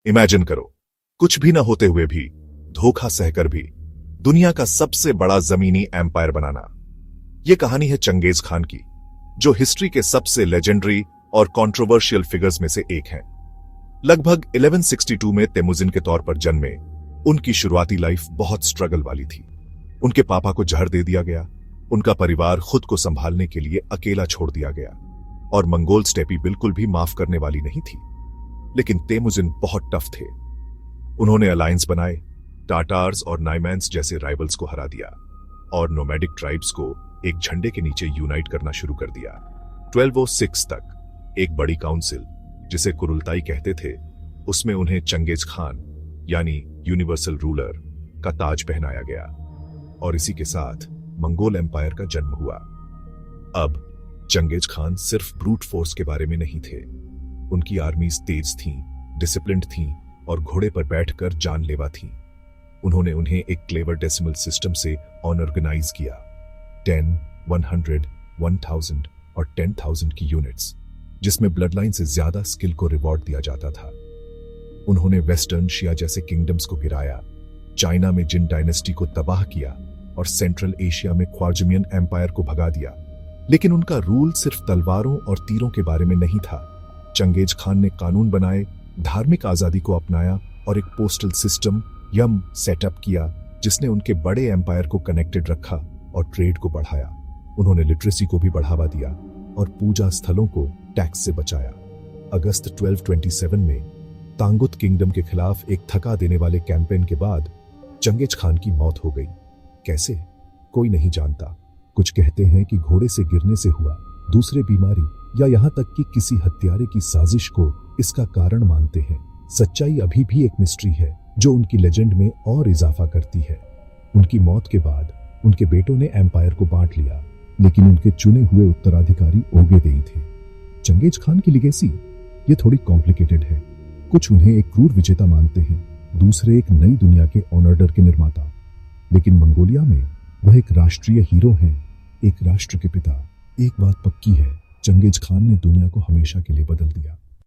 Imagine करो, कुछ भी न होते हुए भी, धोखा सहकर भी दुनिया का सबसे बड़ा जमीनी एम्पायर बनाना। यह कहानी है चंगेज खान की, जो हिस्ट्री के सबसे लेजेंडरी और कंट्रोवर्शियल फिगर्स में से एक हैं। लगभग 1162 में तेमुजिन के तौर पर जन्मे उनकी शुरुआती लाइफ बहुत स्ट्रगल वाली थी। उनके पापा को जहर दे दिया गया, उनका परिवार खुद को संभालने के लिए अकेला छोड़ दिया गया, और मंगोल स्टेपी बिल्कुल भी माफ करने वाली नहीं थी। लेकिन तेमुजिन बहुत टफ थे। उन्होंने अलायंस बनाए, टाटार्स और नाइमैन्स जैसे राइवल्स को हरा दिया और नोमैडिक ट्राइब्स को एक झंडे के नीचे यूनाइट करना शुरू कर दिया। 1206 तक एक बड़ी काउंसिल, जिसे कुरुलताई कहते थे, उसमें उन्हें चंगेज खान यानी यूनिवर्सल रूलर का ताज पहनाया गया, और इसी के साथ मंगोल एम्पायर का जन्म हुआ। अब चंगेज खान सिर्फ ब्रूट फोर्स के बारे में नहीं थे। उनकी आर्मीज तेज थीं, डिसिप्लिन्ड थीं और घोड़े पर बैठकर जानलेवा थीं। उन्होंने उन्हें एक क्लेवर डेसिमल सिस्टम से ऑर्गेनाइज किया। 10, 100, 1000 और 10,000 की यूनिट्स, जिसमें ब्लड लाइन से ज्यादा स्किल को रिवॉर्ड दिया जाता था। उन्होंने वेस्टर्न शिया जैसे किंगडम्स को गिराया, चाइना में जिन डायनेस्टी को तबाह किया और सेंट्रल एशिया में ख्वारजमियन एम्पायर को भगा दिया। लेकिन उनका रूल सिर्फ तलवारों और तीरों के बारे में नहीं था। चंगेज खान ने कानून बनाए, धार्मिक आजादी को अपनाया और एक पोस्टल सिस्टम यम सेटअप किया, जिसने उनके बड़े एम्पायर को कनेक्टेड रखा और ट्रेड को बढ़ाया। उन्होंने लिटरेसी को भी बढ़ावा दिया और पूजा स्थलों को टैक्स से बचाया। अगस्त 1227 में तांगुत किंगडम के खिलाफ एक थका देने वाले कैंपेन के बाद चंगेज खान की मौत हो गई। कैसे, कोई नहीं जानता। कुछ कहते हैं कि घोड़े से गिरने से हुआ, दूसरे बीमारी या यहाँ तक कि किसी हत्यारे की साजिश को इसका कारण मानते हैं। सच्चाई अभी भी एक मिस्ट्री है जो उनकी लेजेंड में और इजाफा करती है। उनकी मौत के बाद उनके बेटों ने एम्पायर को बांट लिया, लेकिन उनके चुने हुए उत्तराधिकारी ओगेदेई थे। चंगेज खान की लिगेसी ये थोड़ी कॉम्प्लिकेटेड है। कुछ उन्हें एक क्रूर विजेता मानते हैं, दूसरे एक नई दुनिया के ऑर्डर के निर्माता। लेकिन मंगोलिया में वह एक राष्ट्रीय हीरो हैं, एक राष्ट्र के पिता। एक बात पक्की है, चंगेज खान ने दुनिया को हमेशा के लिए बदल दिया।